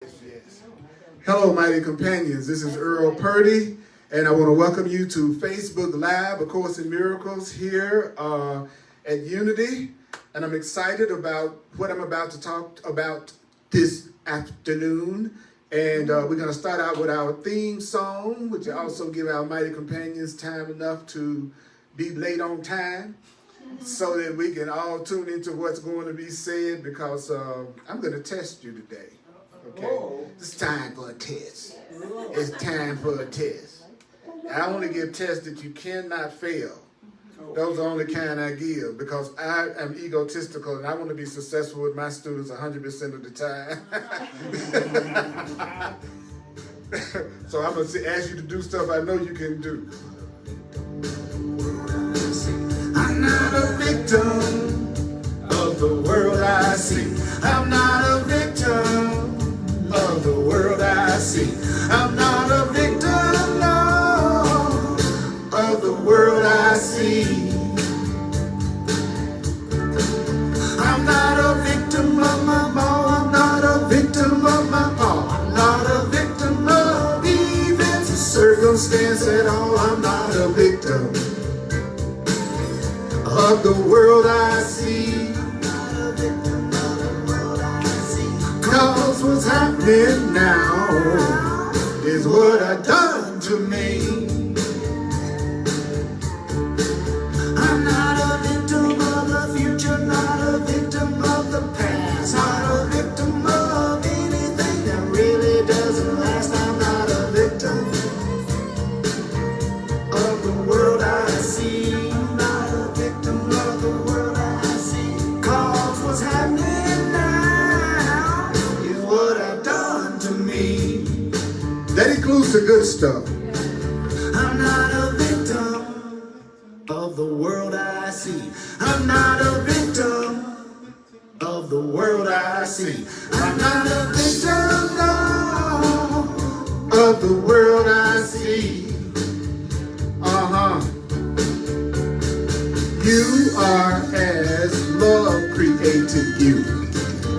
Yes. Hello, mighty companions. This is Earl Purdy, and I want to welcome you to Facebook Live, A Course in Miracles, here at Unity. And I'm excited about what I'm about to talk about this afternoon. And we're going to start out with our theme song, which also give our mighty companions time enough to be late on time, so that we can all tune into what's going to be said, because I'm going to test you today. Okay, it's time for a test. It's time for a test. I only give tests that you cannot fail. Those are the only kind I give, because I am egotistical and I want to be successful with my students 100% of the time. So I'm going to ask you to do stuff I know you can do. I'm not a victim of the world I see. I'm not a victim of the world I see. I'm not a victim, no, of the world I see. I'm not a victim of my mom. I'm not a victim of my pa. I'm not a victim of events or circumstance at all. I'm not a victim of the world I see. Cause what's happening now is what I done to me. I'm not a victim of the future, not a victim of the past, not a victim of anything that really doesn't last. I'm not a victim of the world I see. I'm not a victim of the world I see. Cause what's happening now is what I've done to me. That includes the good stuff. I'm not a victim of the world I see. I'm not a victim of the world I see. I'm not a victim, no, of the world I see. You are as love created you.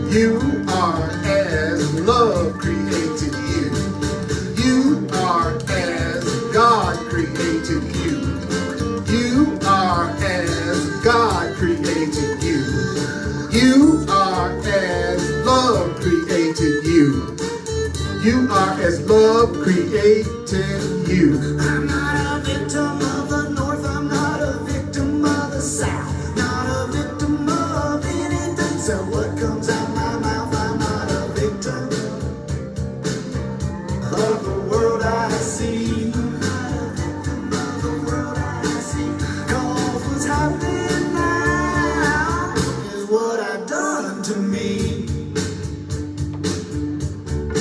You are as love created you. You are as God created you. You are as God created you. You are as love created you. You are as love created you. I'm not a victim of the North. I'm not a victim of the South. Not a victim of anything. So what comes out my mouth, I'm not a victim of the world I see. I'm not a victim of the world I see. Cause what's happening now is what I've done to me.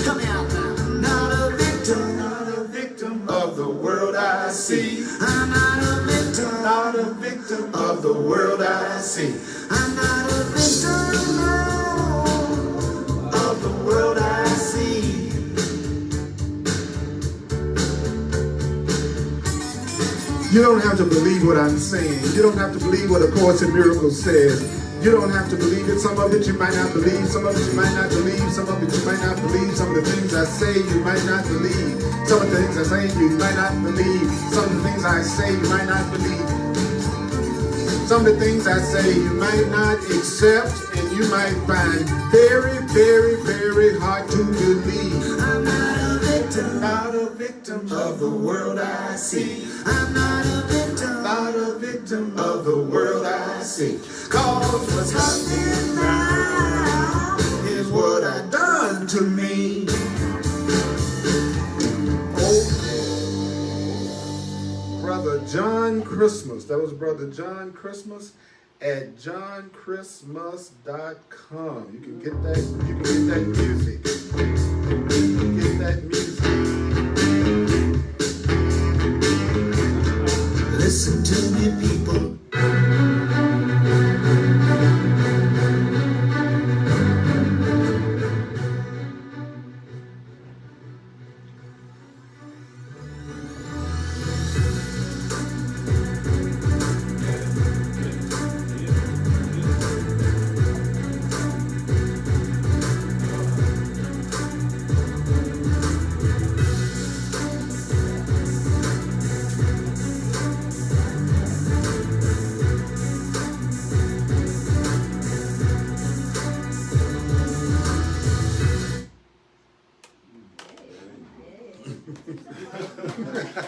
Come out now. I'm not a victim of the world I see. I'm not a victim of the world I see. I'm not a victim, no, of the world I see. You don't have to believe what I'm saying. You don't have to believe what A Course in Miracles says. You don't have to believe it. Some of it you might not believe. Some of it you might not believe. Some of it you might not believe. Some of the things I say you might not believe. Some of the things I say you might not believe. Some of the things I say you might not believe. Some of the things I say you might not accept, and you might find very, very, very hard to believe. I'm not a victim of the world I see. I'm not a victim of the world I see. Cause what's happening now is what I've done to me. Brother John Christmas. That was Brother John Christmas at johnChristmas.com. You can get that. You can get that music. You can get that music. Listen to me, people.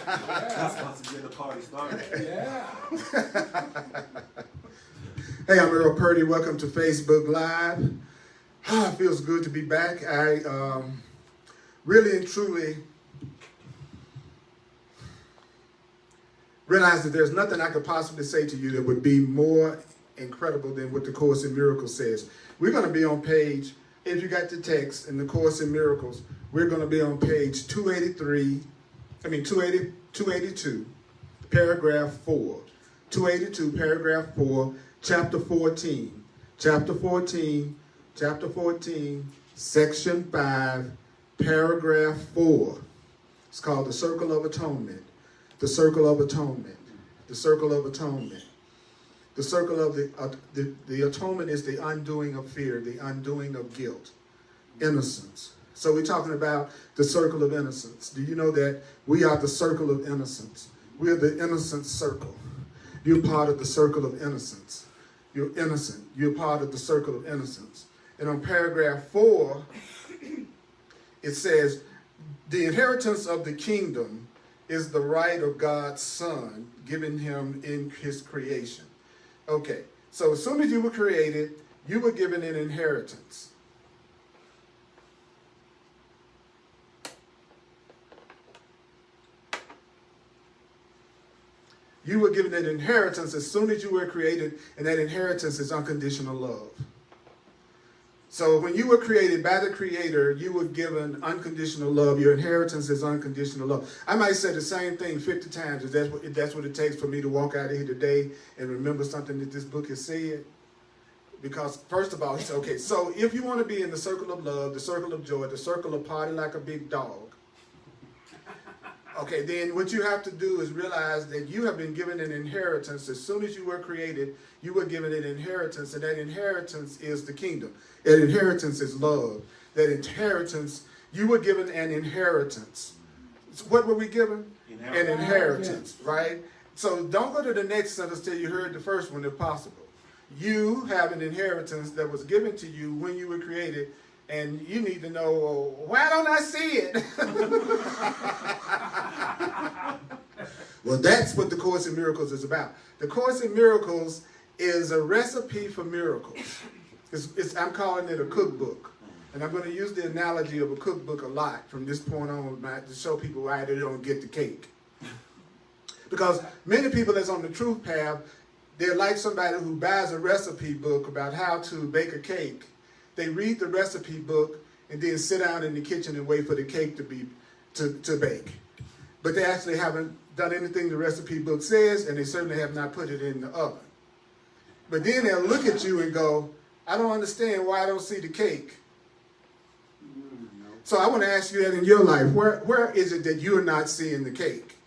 That's about to get the party started. Yeah. Hey, I'm Earl Purdy. Welcome to Facebook Live. It feels good to be back. I really and truly realize that there's nothing I could possibly say to you that would be more incredible than what the Course in Miracles says. We're going to be on page, if you got the text in the Course in Miracles, we're going to be on page 282, paragraph 4. 282, paragraph 4, chapter 14, section 5, paragraph 4. It's called the Circle of Atonement. The Circle of Atonement. The Circle of Atonement. The circle of the atonement is the undoing of fear, the undoing of guilt, innocence. So we're talking about the circle of innocence. Do you know that we are the circle of innocence? We're the innocent circle. You're part of the circle of innocence. You're innocent. You're part of the circle of innocence. And on paragraph 4, it says, the inheritance of the kingdom is the right of God's Son given him in his creation. Okay, so as soon as you were created, you were given an inheritance. You were given an inheritance as soon as you were created, and that inheritance is unconditional love. So when you were created by the Creator, you were given unconditional love. Your inheritance is unconditional love. I might say the same thing 50 times if that's what it takes for me to walk out of here today and remember something that this book has said. Because first of all, he said, okay, so if you want to be in the circle of love, the circle of joy, the circle of party like a big dog, okay, then what you have to do is realize that you have been given an inheritance. As soon as you were created, you were given an inheritance, and that inheritance is the kingdom. That inheritance is love. That inheritance, you were given an inheritance. So what were we given? An inheritance, right? So don't go to the next sentence till you heard the first one if possible. You have an inheritance that was given to you when you were created, and you need to know, well, why don't I see it? Well, that's what the Course in Miracles is about. The Course in Miracles is a recipe for miracles. I'm calling it a cookbook. And I'm going to use the analogy of a cookbook a lot from this point on to show people why they don't get the cake. Because many people that's on the truth path, they're like somebody who buys a recipe book about how to bake a cake. They read the recipe book and then sit down in the kitchen and wait for the cake to bake. But they actually haven't done anything the recipe book says, and they certainly have not put it in the oven. But then they'll look at you and go, I don't understand why I don't see the cake. So I want to ask you that in your life, where is it that you're not seeing the cake?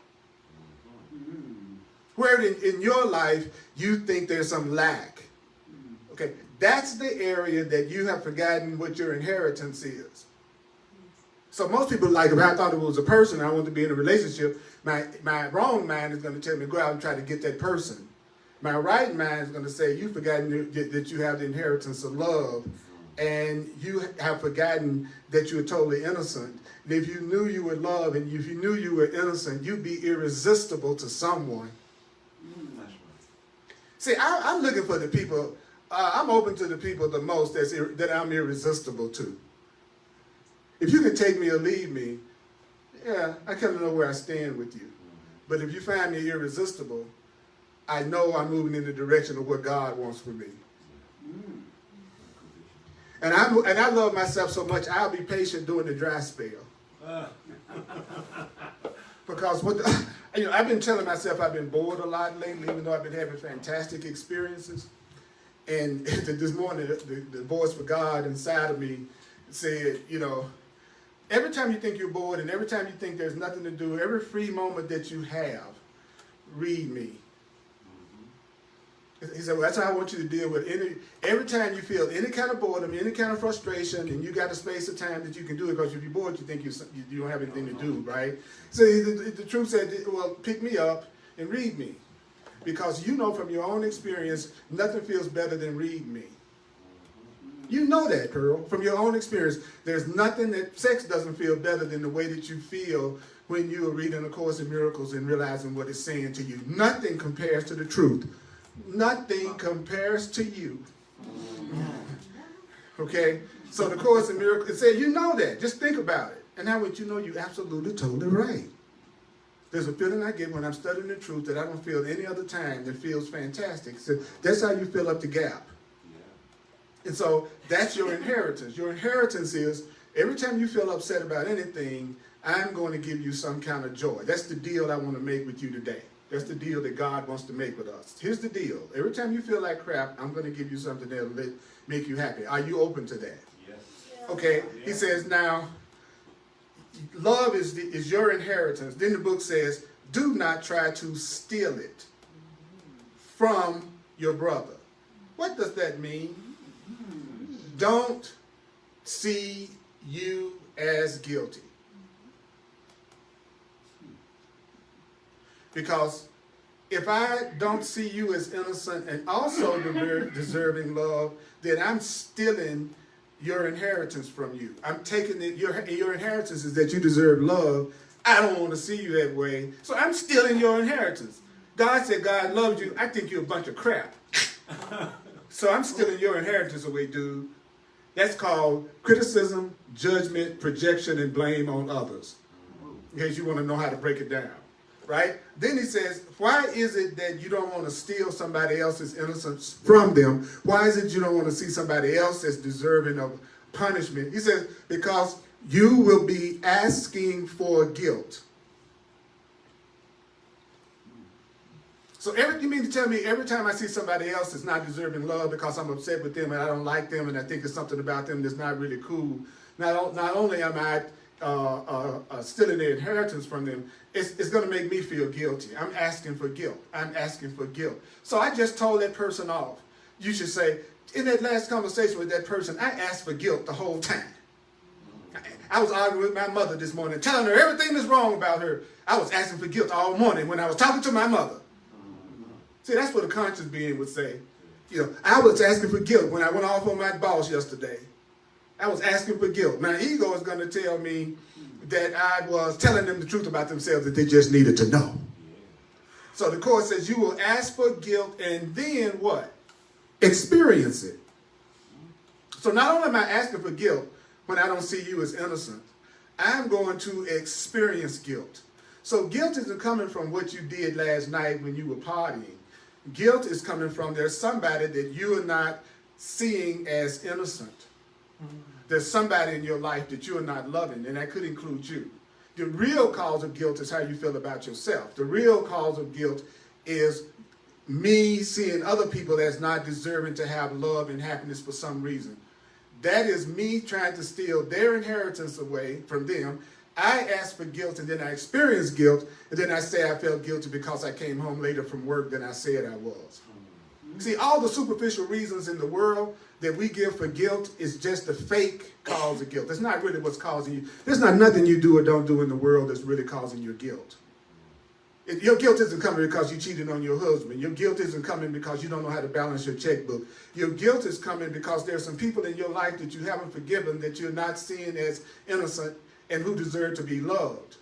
Where in your life you think there's some lack? Okay, that's the area that you have forgotten what your inheritance is. So most people like, if I thought it was a person, I want to be in a relationship, my wrong mind is going to tell me, go out and try to get that person. My right mind is going to say, you've forgotten that you have the inheritance of love, and you have forgotten that you're totally innocent. And if you knew you were loved, and if you knew you were innocent, you'd be irresistible to someone. See, I'm looking for the people, I'm open to the people the most that I'm irresistible to. If you can take me or leave me, yeah, I kind of know where I stand with you. But if you find me irresistible, I know I'm moving in the direction of what God wants for me. And I love myself so much, I'll be patient during the dry spell. Because I've been telling myself I've been bored a lot lately, even though I've been having fantastic experiences. And this morning, the voice for God inside of me said, every time you think you're bored and every time you think there's nothing to do, every free moment that you have, read me. He said, well, that's how I want you to deal with every time you feel any kind of boredom, any kind of frustration, and you got a space of time that you can do it, because if you're bored, you think you don't have anything to do, right? So the truth said, well, pick me up and read me. Because you know from your own experience, nothing feels better than read me. You know that, Pearl, from your own experience. There's nothing that sex doesn't feel better than the way that you feel when you are reading A Course in Miracles and realizing what it's saying to you. Nothing compares to the truth. Nothing compares to you. Okay? So the Course in Miracles, it said, you know that. Just think about it. And now what you know, you're absolutely, totally right. There's a feeling I get when I'm studying the truth that I don't feel any other time that feels fantastic. So that's how you fill up the gap. And so that's your inheritance. Your inheritance is every time you feel upset about anything, I'm going to give you some kind of joy. That's the deal I want to make with you today. That's the deal that God wants to make with us. Here's the deal. Every time you feel like crap, I'm going to give you something that will make you happy. Are you open to that? Yes. Okay. He says now, love is your inheritance. Then the book says, do not try to steal it from your brother. What does that mean? Don't see you as guilty. Because if I don't see you as innocent and also deserving love, then I'm stealing your inheritance from you. I'm taking it, your inheritance is that you deserve love. I don't want to see you that way, so I'm stealing your inheritance. God said God loved you. I think you're a bunch of crap. So I'm stealing your inheritance away, dude. That's called criticism, judgment, projection, and blame on others. In case you want to know how to break it down, right? Then he says, why is it that you don't want to steal somebody else's innocence from them? Why is it you don't want to see somebody else as deserving of punishment? He says, because you will be asking for guilt. So you mean to tell me every time I see somebody else that's not deserving love because I'm upset with them and I don't like them and I think there's something about them that's not really cool, not only am I stealing their inheritance from them, it's going to make me feel guilty. I'm asking for guilt. I'm asking for guilt. So I just told that person off. You should say, in that last conversation with that person, I asked for guilt the whole time. I was arguing with my mother this morning, telling her everything that's wrong about her. I was asking for guilt all morning when I was talking to my mother. See, that's what a conscious being would say. You know, I was asking for guilt when I went off on my boss yesterday. I was asking for guilt. My ego is going to tell me that I was telling them the truth about themselves that they just needed to know. So the Course says you will ask for guilt and then what? Experience it. So not only am I asking for guilt when I don't see you as innocent, I'm going to experience guilt. So guilt isn't coming from what you did last night when you were partying. Guilt is coming from there's somebody that you are not seeing as innocent. There's somebody in your life that you are not loving, and that could include you. The real cause of guilt is how you feel about yourself. The real cause of guilt is me seeing other people as not deserving to have love and happiness for some reason. That is me trying to steal their inheritance away from them. I ask for guilt, and then I experience guilt, and then I say I felt guilty because I came home later from work than I said I was. See, all the superficial reasons in the world that we give for guilt is just a fake cause of guilt. It's not really what's causing you. There's not nothing you do or don't do in the world that's really causing your guilt. Your guilt isn't coming because you cheated on your husband. Your guilt isn't coming because you don't know how to balance your checkbook. Your guilt is coming because there's some people in your life that you haven't forgiven, that you're not seeing as innocent and who deserve to be loved.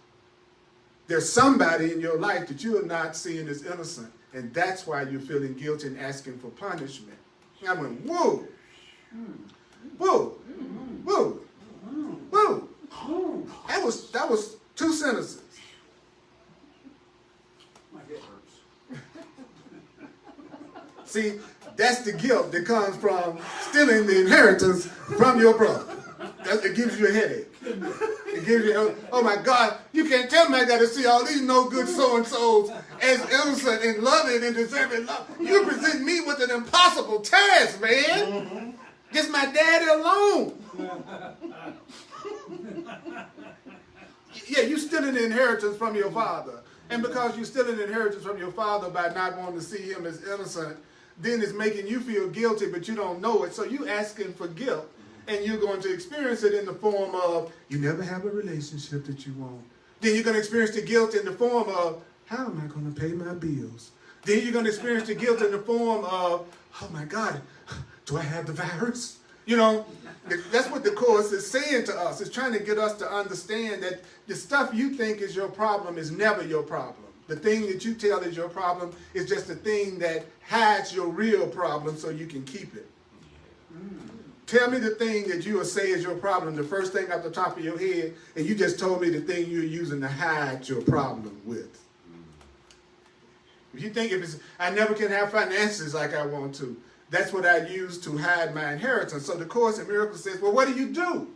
There's somebody in your life that you are not seeing as innocent, and that's why you're feeling guilty and asking for punishment. I went, whoa, whoa, whoa, whoa. That was two sentences. My head hurts. See, that's the guilt that comes from stealing the inheritance from your brother. It gives you a headache. It gives you, oh my God, you can't tell me I got to see all these no good so-and-sos as innocent and loving and deserving love. You present me with an impossible task, man. Just my daddy alone. Yeah, you're stealing the inheritance from your father. And because you're stealing the inheritance from your father by not wanting to see him as innocent, then it's making you feel guilty, but you don't know it. So you asking for guilt. And you're going to experience it in the form of, you never have a relationship that you want. Then you're going to experience the guilt in the form of, how am I going to pay my bills? Then you're going to experience the guilt in the form of, oh my God, do I have the virus? You know, that's what the Course is saying to us. It's trying to get us to understand that the stuff you think is your problem is never your problem. The thing that you tell is your problem is just the thing that hides your real problem so you can keep it. Tell me the thing that you will say is your problem, the first thing off the top of your head, and you just told me the thing you're using to hide your problem with. If you think I never can have finances like I want to, that's what I use to hide my inheritance. So the Course in Miracles says, well, what do you do?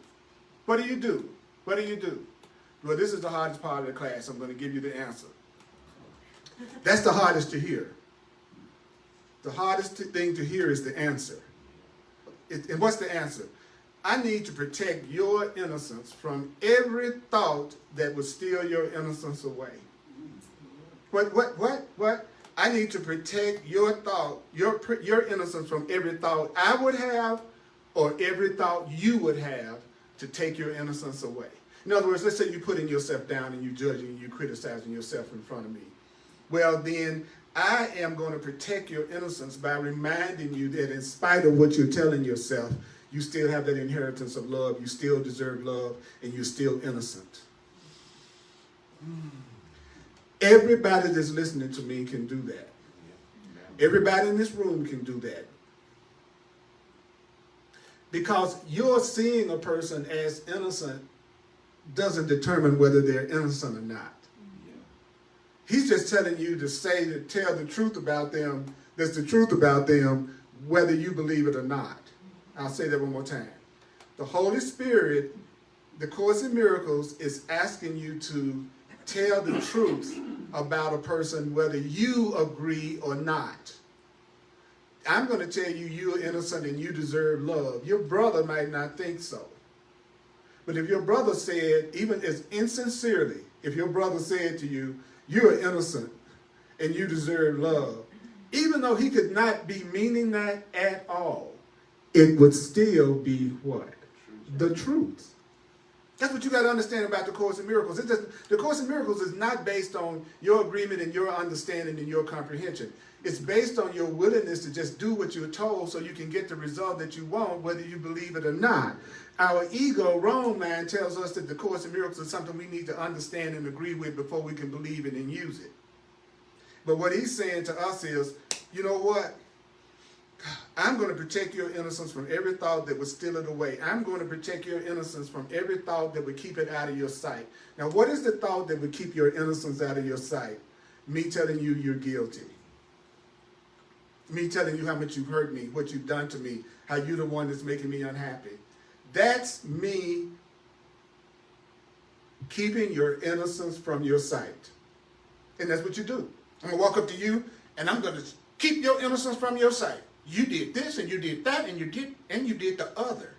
What do you do? What do you do? Well, this is the hardest part of the class. I'm going to give you the answer. That's the hardest to hear. The hardest thing to hear is the answer. And what's the answer? I need to protect your innocence from every thought that would steal your innocence away. What? I need to protect your thought, your innocence from every thought I would have or every thought you would have to take your innocence away. In other words, let's say you're putting yourself down and you're judging and you're criticizing yourself in front of me. Well, then I am going to protect your innocence by reminding you that in spite of what you're telling yourself, you still have that inheritance of love, you still deserve love, and you're still innocent. Everybody that's listening to me can do that. Everybody in this room can do that. Because you're seeing a person as innocent doesn't determine whether they're innocent or not. He's just telling you to tell the truth about them, that's the truth about them, whether you believe it or not. I'll say that one more time. The Holy Spirit, the Course in Miracles, is asking you to tell the truth about a person, whether you agree or not. I'm going to tell you you're innocent and you deserve love. Your brother might not think so. But if your brother said, even as insincerely, if your brother said to you, you're innocent and you deserve love, even though he could not be meaning that at all, it would still be what? The truth. That's what you got to understand about the Course in Miracles. The Course in Miracles is not based on your agreement and your understanding and your comprehension. It's based on your willingness to just do what you're told so you can get the result that you want, whether you believe it or not. Our ego, wrong mind, tells us that the Course in Miracles is something we need to understand and agree with before we can believe it and use it. But what he's saying to us is, you know what? I'm going to protect your innocence from every thought that would steal it away. I'm going to protect your innocence from every thought that would keep it out of your sight. Now, what is the thought that would keep your innocence out of your sight? Me telling you you're guilty. Me telling you how much you've hurt me, what you've done to me, how you're the one that's making me unhappy. That's me keeping your innocence from your sight. And that's what you do. I'm going to walk up to you and I'm going to keep your innocence from your sight. You did this and you did that and you did the other.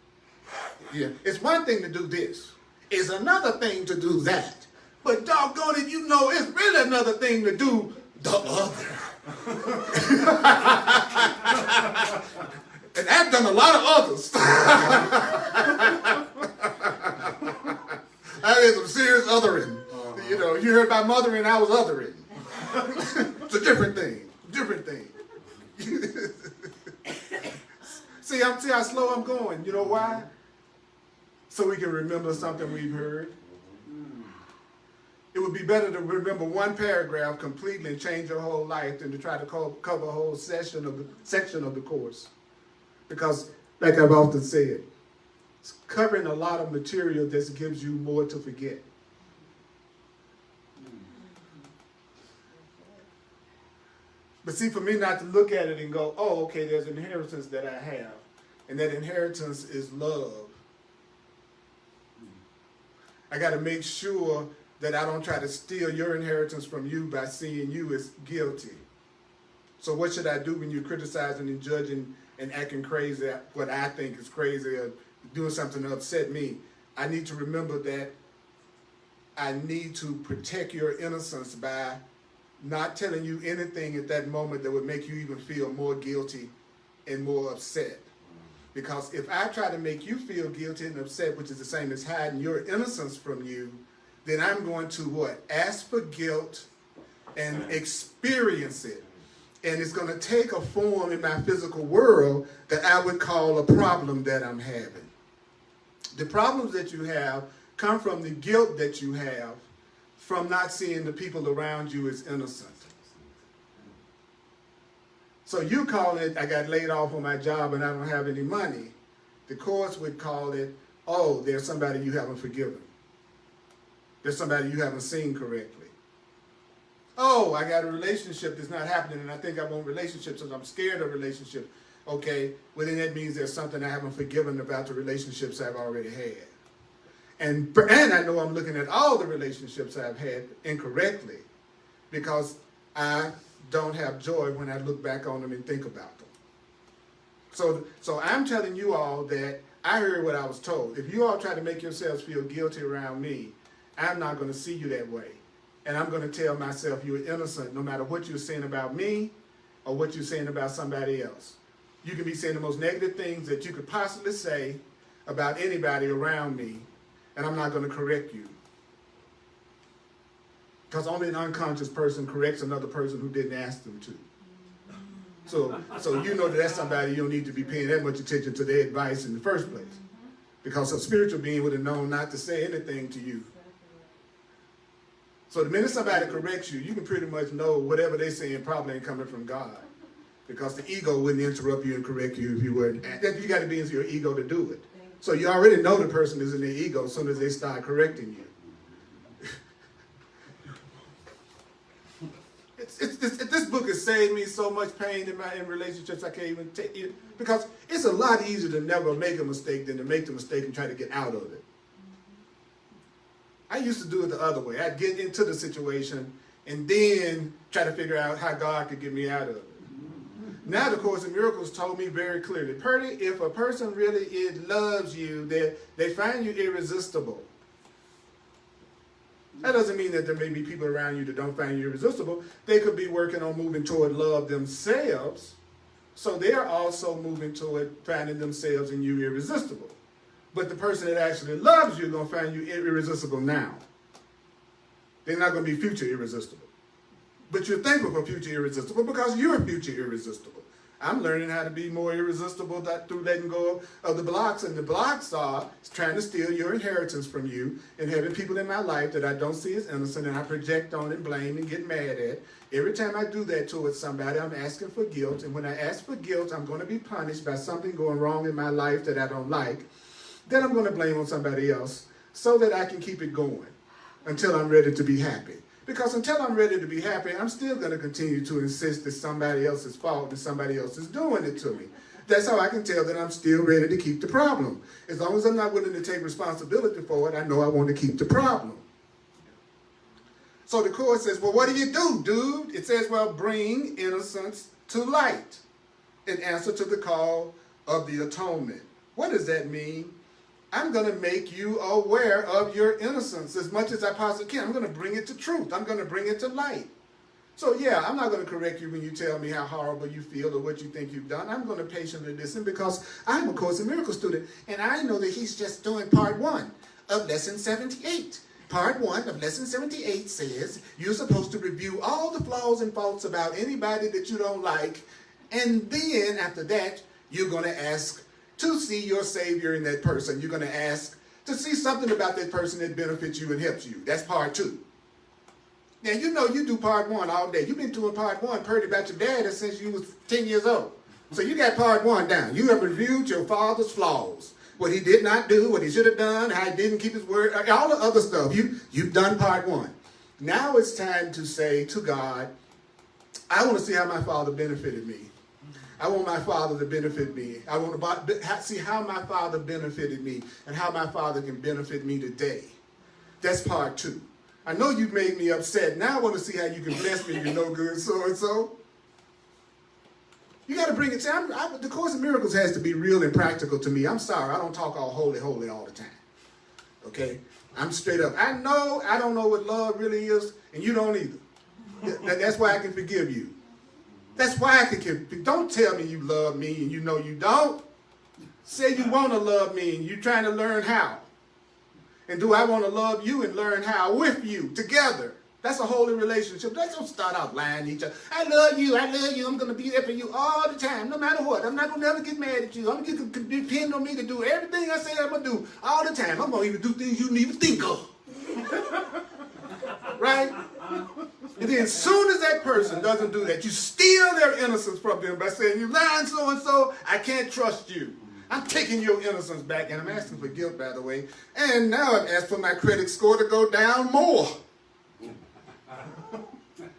Yeah. It's one thing to do this. It's another thing to do that. But doggone it, you know it's really another thing to do the other. And I've done a lot of others. I did some serious othering. You know, you heard about mothering, I was othering. It's a different thing. Different thing. See how slow I'm going. You know why? So we can remember something we've heard. It would be better to remember one paragraph completely and change your whole life than to try to cover a whole section of the course. Because, like I've often said, it's covering a lot of material that gives you more to forget. But see, for me not to look at it and go, oh, okay, there's an inheritance that I have. And that inheritance is love. I got to make sure that I don't try to steal your inheritance from you by seeing you as guilty. So what should I do when you're criticizing and judging and acting crazy, what I think is crazy, or doing something to upset me? I need to remember that I need to protect your innocence by not telling you anything at that moment that would make you even feel more guilty and more upset. Because if I try to make you feel guilty and upset, which is the same as hiding your innocence from you, then I'm going to what? Ask for guilt and experience it. And it's going to take a form in my physical world that I would call a problem that I'm having. The problems that you have come from the guilt that you have from not seeing the people around you as innocent. So you call it, I got laid off on my job and I don't have any money. The courts would call it, oh, there's somebody you haven't forgiven. There's somebody you haven't seen correctly. Oh, I got a relationship that's not happening and I think I want relationships and I'm scared of relationships. Okay, well then that means there's something I haven't forgiven about the relationships I've already had. And I know I'm looking at all the relationships I've had incorrectly because I don't have joy when I look back on them and think about them. So I'm telling you all that I heard what I was told. If you all try to make yourselves feel guilty around me, I'm not going to see you that way. And I'm going to tell myself you're innocent no matter what you're saying about me or what you're saying about somebody else. You can be saying the most negative things that you could possibly say about anybody around me, and I'm not going to correct you. Because only an unconscious person corrects another person who didn't ask them to. So you know that that's somebody you don't need to be paying that much attention to their advice in the first place. Because a spiritual being would have known not to say anything to you. So the minute somebody corrects you, you can pretty much know whatever they're saying probably ain't coming from God. Because the ego wouldn't interrupt you and correct you if you weren't. You got to be into your ego to do it. So you already know the person is in their ego as soon as they start correcting you. This book has saved me so much pain in relationships I can't even take it. Because it's a lot easier to never make a mistake than to make the mistake and try to get out of it. I used to do it the other way. I'd get into the situation and then try to figure out how God could get me out of it. Now the Course in Miracles told me very clearly, Purdy, if a person really loves you, they find you irresistible. That doesn't mean that there may be people around you that don't find you irresistible. They could be working on moving toward love themselves, so they're also moving toward finding themselves in you irresistible. But the person that actually loves you is going to find you irresistible now. They're not going to be future irresistible. But you're thankful for future irresistible because you're future irresistible. I'm learning how to be more irresistible through letting go of the blocks. And the blocks are trying to steal your inheritance from you and having people in my life that I don't see as innocent and I project on and blame and get mad at. Every time I do that towards somebody, I'm asking for guilt. And when I ask for guilt, I'm going to be punished by something going wrong in my life that I don't like. Then I'm going to blame on somebody else so that I can keep it going until I'm ready to be happy. Because until I'm ready to be happy, I'm still going to continue to insist it's somebody else's fault and somebody else is doing it to me. That's how I can tell that I'm still ready to keep the problem. As long as I'm not willing to take responsibility for it, I know I want to keep the problem. So the Course says, well, what do you do, dude? It says, well, bring innocence to light in answer to the call of the atonement. What does that mean? I'm going to make you aware of your innocence as much as I possibly can. I'm going to bring it to truth. I'm going to bring it to light. So yeah, I'm not going to correct you when you tell me how horrible you feel or what you think you've done. I'm going to patiently listen because I'm a Course in Miracles student. And I know that he's just doing part 1 of lesson 78. Part 1 of lesson 78 says you're supposed to review all the flaws and faults about anybody that you don't like. And then after that, you're going to ask to see your Savior in that person. You're going to ask to see something about that person that benefits you and helps you. That's part 2. Now, you know you do part 1 all day. You've been doing part 1, Purdy, about your dad since you was 10 years old. So you got part 1 down. You have reviewed your father's flaws. What he did not do, what he should have done, how he didn't keep his word, all the other stuff. You've done part 1. Now it's time to say to God, I want to see how my father benefited me. I want my father to benefit me. I want to see how my father benefited me and how my father can benefit me today. That's part 2. I know you've made me upset. Now I want to see how you can bless me, you no good so-and-so. You got to bring it down. The Course in Miracles has to be real and practical to me. I'm sorry. I don't talk all holy all the time. Okay? I'm straight up. I know I don't know what love really is, and you don't either. That's why I can forgive you. That's why I can. Don't tell me you love me and you know you don't. Say you want to love me and you're trying to learn how. And do I want to love you and learn how with you together? That's a holy relationship. Let's don't start out lying to each other. I love you, I'm going to be there for you all the time, no matter what. I'm not going to never get mad at you. I'm going to depend on me to do everything I say I'm going to do all the time. I'm going to even do things you didn't even think of. Right? And then as soon as that person doesn't do that, you steal their innocence from them by saying, you lying so-and-so, I can't trust you. I'm taking your innocence back, and I'm asking for guilt, by the way. And now I've asked for my credit score to go down more.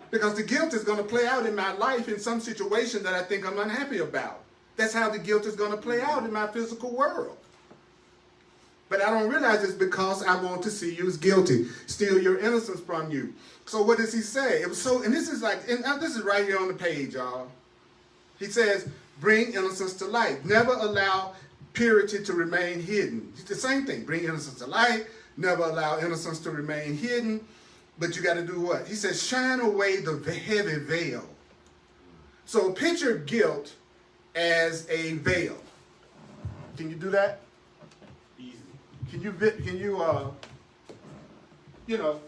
Because the guilt is going to play out in my life in some situation that I think I'm unhappy about. That's how the guilt is going to play out in my physical world. But I don't realize it's because I want to see you as guilty, steal your innocence from you. So what does he say? It was so, and this is like, and this is right here on the page, y'all. He says, bring innocence to light. Never allow purity to remain hidden. It's the same thing. Bring innocence to light. Never allow innocence to remain hidden. But you got to do what? He says, shine away the heavy veil. So picture guilt as a veil. Can you do that? Easy. Can you you know,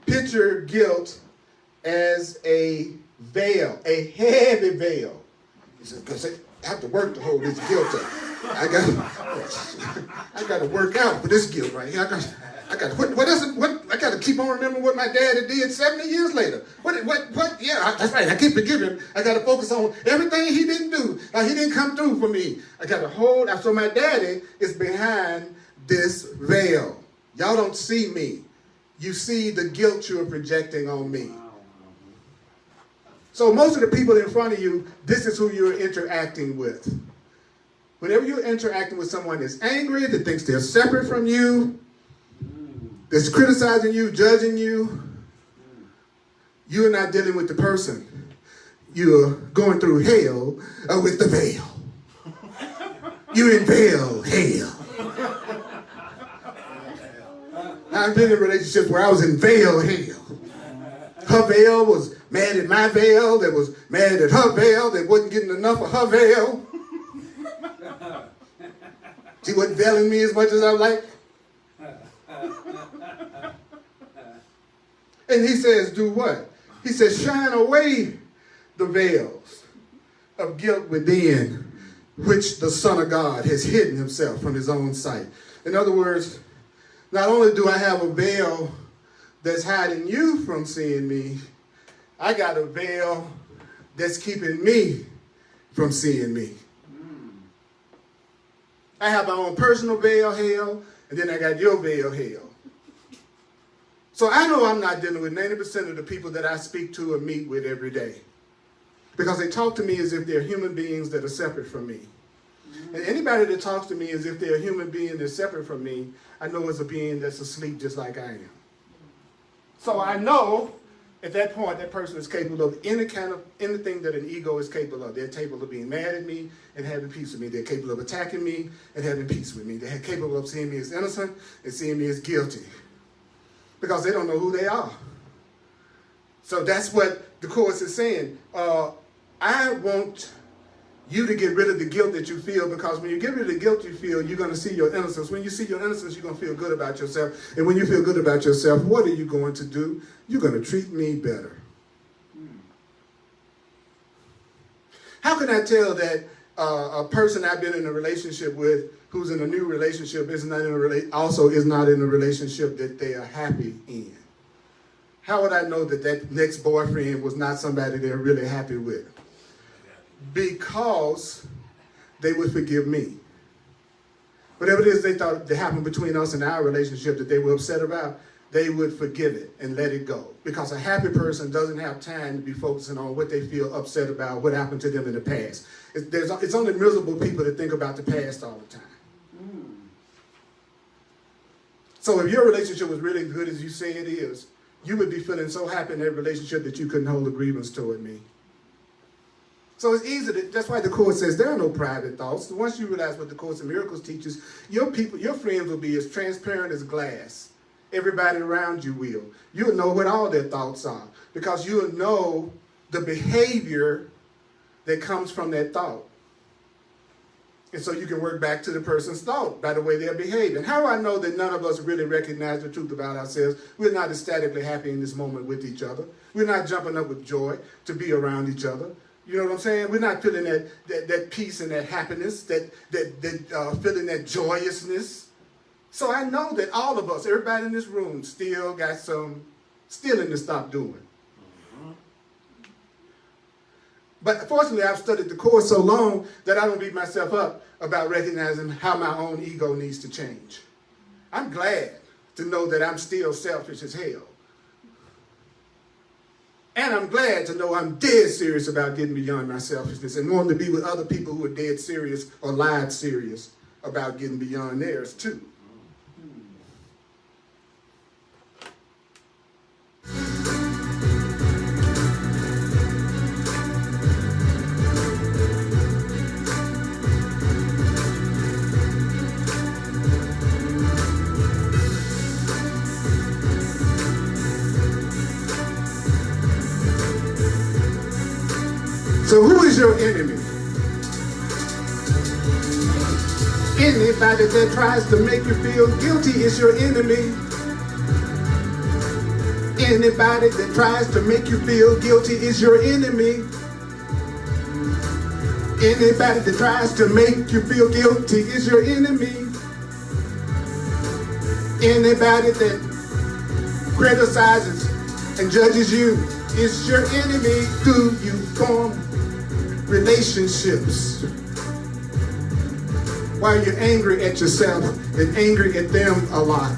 picture guilt as a veil, a heavy veil. He says, because I have to work to hold this guilt up. I got to work out for this guilt right here. I got to keep on remembering what my daddy did 70 years later. Yeah, that's right. I keep forgiving him. I got to focus on everything he didn't do. He didn't come through for me. I got to hold. So my daddy is behind this veil. Y'all don't see me. You see the guilt you're projecting on me. So most of the people in front of you, this is who you're interacting with. Whenever you're interacting with someone that's angry, that thinks they're separate from you, that's criticizing you, judging you, you're not dealing with the person. You're going through hell with the veil. You're in veil hell. I've been in relationships where I was in veil hell. Her veil was mad at my veil, that was mad at her veil, that wasn't getting enough of her veil. She wasn't veiling me as much as I liked. And he says, do what? He says, shine away the veils of guilt within, which the Son of God has hidden himself from his own sight. In other words, not only do I have a veil that's hiding you from seeing me, I got a veil that's keeping me from seeing me. I have my own personal veil hell, and then I got your veil hell. So I know I'm not dealing with 90% of the people that I speak to or meet with every day, because they talk to me as if they're human beings that are separate from me. And anybody that talks to me as if they're a human being that's separate from me, I know is a being that's asleep just like I am. So I know at that point that person is capable of anything that an ego is capable of. They're capable of being mad at me and having peace with me. They're capable of attacking me and having peace with me. They're capable of seeing me as innocent and seeing me as guilty, because they don't know who they are. So that's what the Course is saying. I want you to get rid of the guilt that you feel, because when you get rid of the guilt you feel, you're going to see your innocence. When you see your innocence, you're going to feel good about yourself. And when you feel good about yourself, what are you going to do? You're going to treat me better. How can I tell that a person I've been in a relationship with, who's in a new relationship, is not in a relationship that they are happy in? How would I know that that next boyfriend was not somebody they're really happy with? Because they would forgive me. Whatever it is they thought that happened between us and our relationship that they were upset about, they would forgive it and let it go. Because a happy person doesn't have time to be focusing on what they feel upset about, what happened to them in the past. It's only miserable people that think about the past all the time. So if your relationship was really good as you say it is, you would be feeling so happy in that relationship that you couldn't hold a grievance toward me. So it's easy that's why the Course says there are no private thoughts. Once you realize what the Course in Miracles teaches, your friends will be as transparent as glass. Everybody around you will. You'll know what all their thoughts are, because you'll know the behavior that comes from that thought. And so you can work back to the person's thought by the way they're behaving. How do I know that none of us really recognize the truth about ourselves? We're not ecstatically happy in this moment with each other. We're not jumping up with joy to be around each other. You know what I'm saying? We're not feeling that peace and that happiness, feeling that joyousness. So I know that all of us, everybody in this room, still got some stealing to stop doing. But fortunately, I've studied the Course so long that I don't beat myself up about recognizing how my own ego needs to change. I'm glad to know that I'm still selfish as hell. And I'm glad to know I'm dead serious about getting beyond my selfishness and wanting to be with other people who are dead serious or lied serious about getting beyond theirs too. So who is your enemy? Anybody that tries to make you feel guilty is your enemy. Anybody that tries to make you feel guilty is your enemy. Anybody that tries to make you feel guilty is your enemy. Anybody that criticizes and judges you is your enemy. Do you form relationships while you're angry at yourself and angry at them a lot?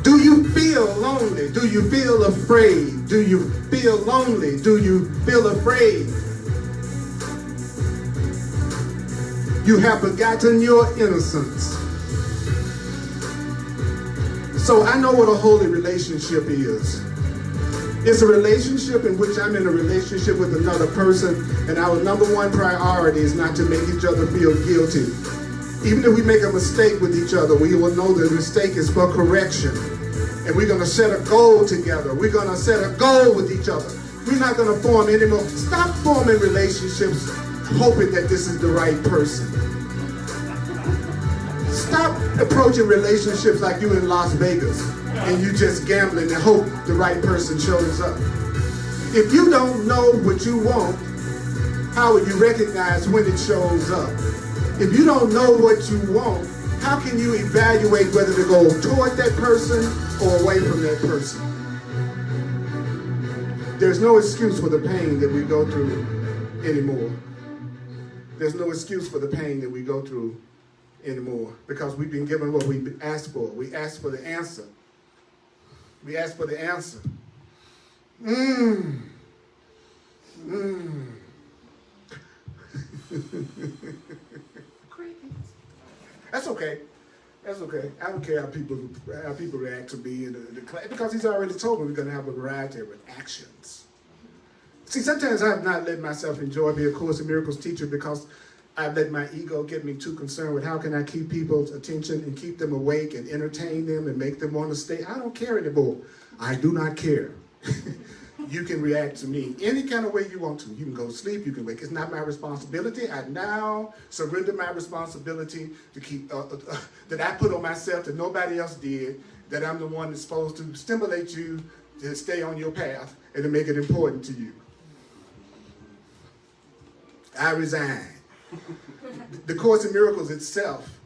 Do you feel lonely? Do you feel afraid? Do you feel lonely? Do you feel afraid? You have forgotten your innocence. So I know what a holy relationship is. It's a relationship in which I'm in a relationship with another person, and our number one priority is not to make each other feel guilty. Even if we make a mistake with each other, we will know the mistake is for correction. And we're going to set a goal together. We're going to set a goal with each other. We're not going to form any more. Stop forming relationships hoping that this is the right person. Stop approaching relationships like you in Las Vegas and you just gambling and hope the right person shows up. If you don't know what you want, how will you recognize when it shows up? If you don't know what you want, how can you evaluate whether to go toward that person or away from that person? There's no excuse for the pain that we go through anymore. There's no excuse for the pain that we go through anymore because we've been given what we asked for. We asked for the answer. We asked for the answer. That's okay. That's okay. I don't care how people react to me in the class because he's already told me we're going to have a variety of reactions. See, sometimes I have not let myself enjoy being a Course in Miracles teacher because I've let my ego get me too concerned with how can I keep people's attention and keep them awake and entertain them and make them want to stay. I don't care anymore. I do not care. You can react to me any kind of way you want to. You can go to sleep, you can wake. It's not my responsibility. I now surrender my responsibility to keep that I put on myself that nobody else did, that I'm the one that's supposed to stimulate you to stay on your path and to make it important to you. I resign. The Course in Miracles itself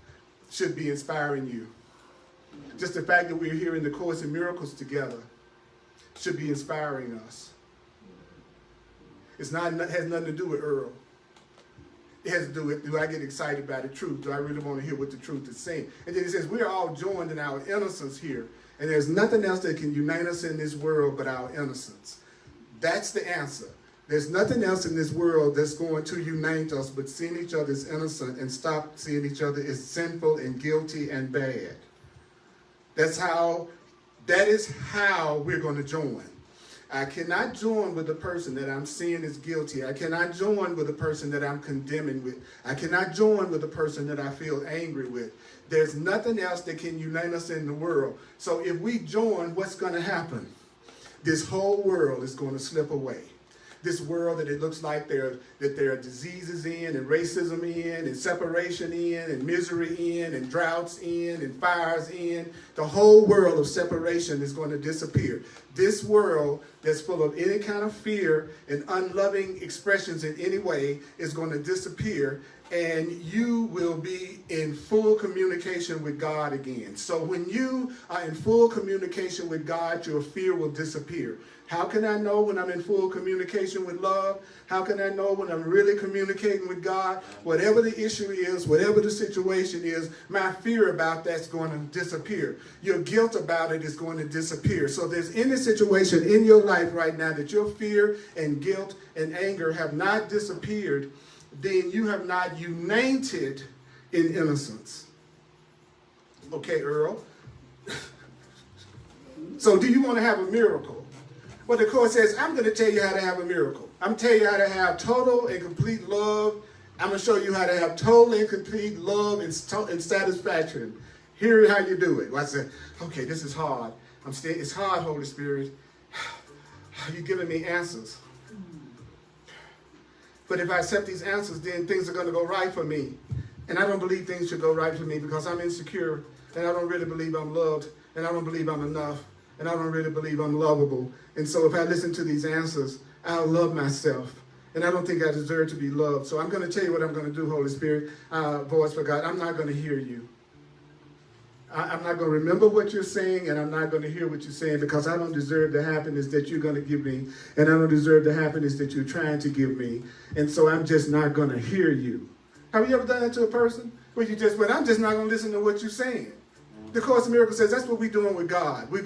should be inspiring you. Just the fact that we're here in the Course in Miracles together should be inspiring us. It has nothing to do with Earl. It has to do with, do I get excited by the truth? Do I really want to hear what the truth is saying? And then it says, we are all joined in our innocence here. And there's nothing else that can unite us in this world but our innocence. That's the answer. There's nothing else in this world that's going to unite us but seeing each other as innocent and stop seeing each other as sinful and guilty and bad. That is how we're going to join. I cannot join with the person that I'm seeing as guilty. I cannot join with the person that I'm condemning with. I cannot join with the person that I feel angry with. There's nothing else that can unite us in the world. So if we join, what's going to happen? This whole world is going to slip away. this world that it looks like there are diseases in, and racism in, and separation in, and misery in, and droughts in, and fires in. The whole world of separation is going to disappear. This world that's full of any kind of fear and unloving expressions in any way is going to disappear, and you will be in full communication with God again. So when you are in full communication with God, your fear will disappear. How can I know when I'm in full communication with love? How can I know when I'm really communicating with God? Whatever the issue is, whatever the situation is, my fear about that's going to disappear. Your guilt about it is going to disappear. So if there's any situation in your life right now that your fear and guilt and anger have not disappeared, then you have not united in innocence. Okay, Earl. So do you want to have a miracle? Well, the Course says, I'm going to tell you how to have a miracle. I'm telling you how to have total and complete love. I'm going to show you how to have total and complete love and satisfaction. Here's how you do it. Well, I said, okay, this is hard. It's hard, Holy Spirit. You're giving me answers. But if I accept these answers, then things are going to go right for me. And I don't believe things should go right for me because I'm insecure, and I don't really believe I'm loved, and I don't believe I'm enough, and I don't really believe I'm lovable. And so if I listen to these answers, I'll love myself. And I don't think I deserve to be loved. So I'm going to tell you what I'm going to do, Holy Spirit, voice for God. I'm not going to hear you. I'm not going to remember what you're saying, and I'm not going to hear what you're saying because I don't deserve the happiness that you're going to give me, and I don't deserve the happiness that you're trying to give me, and so I'm just not going to hear you. Have you ever done that to a person? Where you just went, I'm just not going to listen to what you're saying. The Course in Miracles says that's what we're doing with God. We're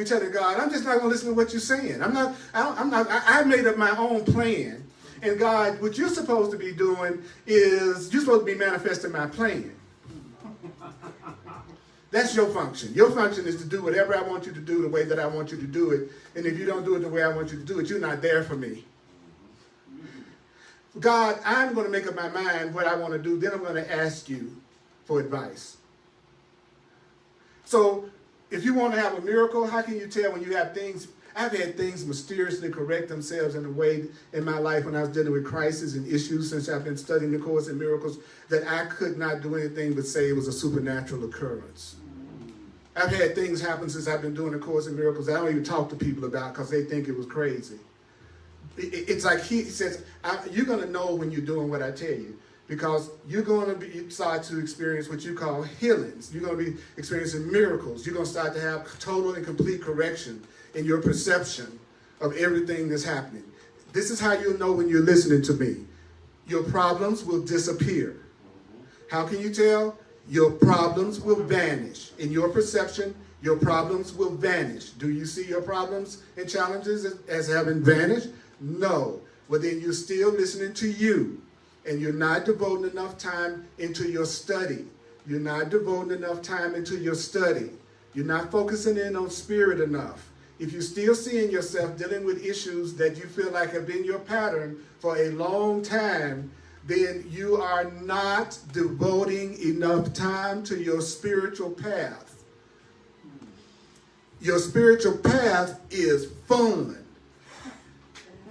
telling God, I'm just not going to listen to what you're saying. I made up my own plan, and God, what you're supposed to be doing is you're supposed to be manifesting my plan. That's your function. Your function is to do whatever I want you to do the way that I want you to do it. And if you don't do it the way I want you to do it, you're not there for me. God, I'm going to make up my mind what I want to do. Then I'm going to ask you for advice. So if you want to have a miracle, how can you tell when you have things? I've had things mysteriously correct themselves in a way in my life when I was dealing with crises and issues since I've been studying the Course in Miracles that I could not do anything but say it was a supernatural occurrence. I've had things happen since I've been doing the Course in Miracles that I don't even talk to people about because they think it was crazy. It's like he says, you're going to know when you're doing what I tell you because you're going to start to experience what you call healings. You're going to be experiencing miracles. You're going to start to have total and complete correction in your perception of everything that's happening. This is how you'll know when you're listening to me. Your problems will disappear. How can you tell? Your problems will vanish. In your perception, your problems will vanish. Do you see your problems and challenges as having vanished? No. Well, then you're still listening to you, and you're not devoting enough time into your study. You're not devoting enough time into your study. You're not focusing in on spirit enough. If you're still seeing yourself dealing with issues that you feel like have been your pattern for a long time, then you are not devoting enough time to your spiritual path. Your spiritual path is fun.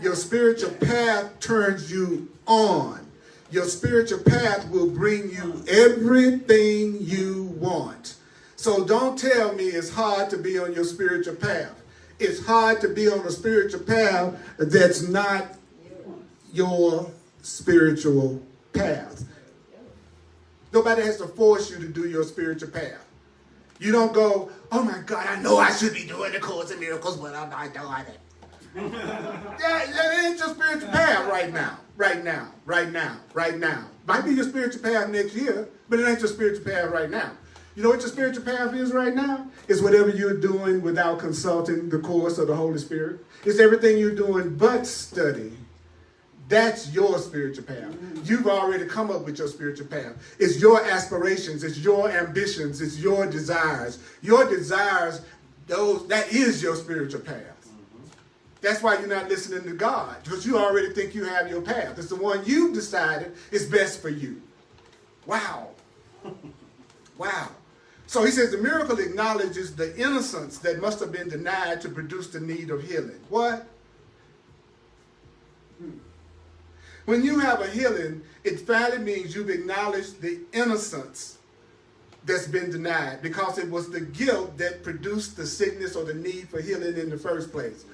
Your spiritual path turns you on. Your spiritual path will bring you everything you want. So don't tell me it's hard to be on your spiritual path. It's hard to be on a spiritual path that's not your spiritual path. Nobody has to force you to do your spiritual path. You don't go, oh my God, I know I should be doing the Course in Miracles, but I'm not doing it. That ain't your spiritual path right now. Might be your spiritual path next year, but it ain't your spiritual path right now. You know what your spiritual path is right now? It's whatever you're doing without consulting the Course or the Holy Spirit. It's everything you're doing but study. That's your spiritual path. You've already come up with your spiritual path. It's your aspirations. It's your ambitions. It's your desires. Your desires, that is your spiritual path. That's why you're not listening to God, because you already think you have your path. It's the one you've decided is best for you. Wow. Wow. So he says the miracle acknowledges the innocence that must have been denied to produce the need of healing. What? When you have a healing, it finally means you've acknowledged the innocence that's been denied, because it was the guilt that produced the sickness or the need for healing in the first place.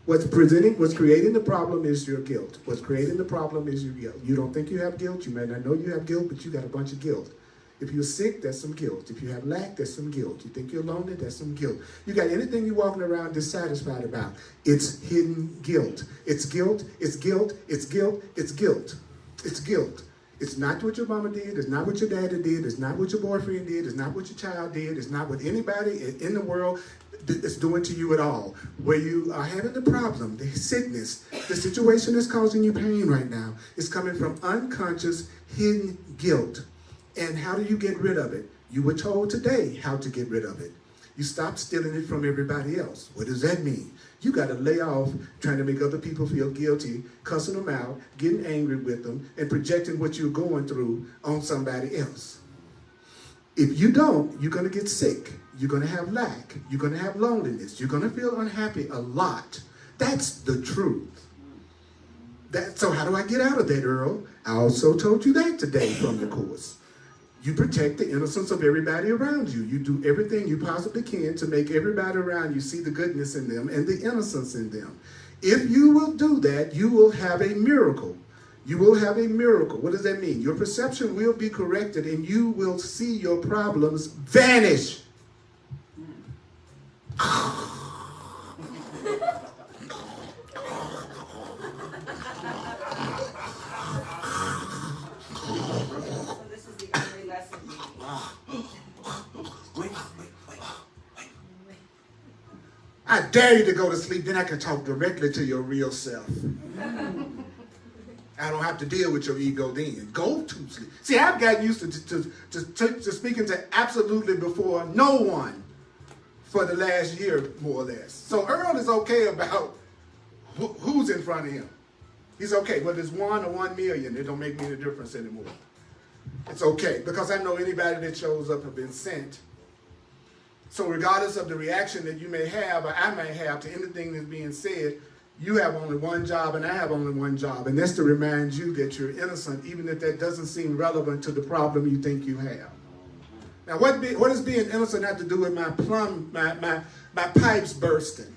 What's creating the problem is your guilt. What's creating the problem is your guilt. You don't think you have guilt. You may not know you have guilt, but you got a bunch of guilt. If you're sick, that's some guilt. If you have lack, that's some guilt. You think you're lonely, that's some guilt. You got anything you're walking around dissatisfied about, it's hidden guilt. It's guilt, it's guilt, it's guilt, it's guilt. It's guilt. It's not what your mama did, it's not what your daddy did, it's not what your boyfriend did, it's not what your child did, it's not what anybody in the world is doing to you at all. Where you are having the problem, the sickness, the situation that's causing you pain right now is coming from unconscious, hidden guilt. And how do you get rid of it? You were told today how to get rid of it. You stop stealing it from everybody else. What does that mean? You got to lay off trying to make other people feel guilty, cussing them out, getting angry with them, and projecting what you're going through on somebody else. If you don't, you're going to get sick. You're going to have lack. You're going to have loneliness. You're going to feel unhappy a lot. That's the truth. So how do I get out of that, Earl? I also told you that today from the course. You protect the innocence of everybody around you. You do everything you possibly can to make everybody around you see the goodness in them and the innocence in them. If you will do that, you will have a miracle. You will have a miracle. What does that mean? Your perception will be corrected and you will see your problems vanish. I dare you to go to sleep, then I can talk directly to your real self. I don't have to deal with your ego then. Go to sleep. See, I've gotten used to speaking to absolutely before no one for the last year, more or less. So Earl is okay about who's in front of him. He's okay. Whether it's 1 or 1 million, it don't make me any difference anymore. It's okay, because I know anybody that shows up have been sent. So regardless of the reaction that you may have or I may have to anything that's being said, you have only one job and I have only one job, and that's to remind you that you're innocent, even if that doesn't seem relevant to the problem you think you have. Now, what does being innocent have to do with my pipes bursting?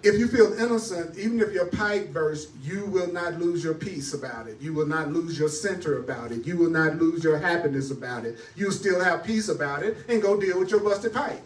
If you feel innocent, even if your pipe bursts, you will not lose your peace about it. You will not lose your center about it. You will not lose your happiness about it. You'll still have peace about it and go deal with your busted pipe.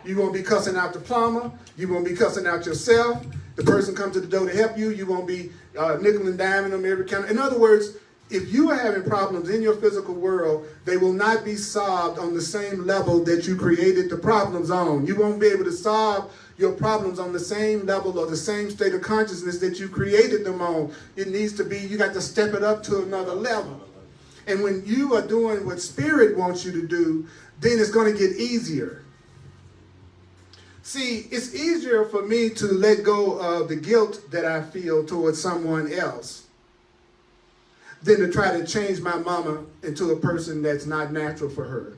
You won't be cussing out the plumber. You won't be cussing out yourself. The person comes to the door to help you. You won't be nickel and diming them every kind. In other words, if you are having problems in your physical world, they will not be solved on the same level that you created the problems on. You won't be able to solve your problems on the same level or the same state of consciousness that you created them on. It needs to be, you got to step it up to another level. And when you are doing what Spirit wants you to do, then it's going to get easier. See, it's easier for me to let go of the guilt that I feel towards someone else than to try to change my mama into a person that's not natural for her.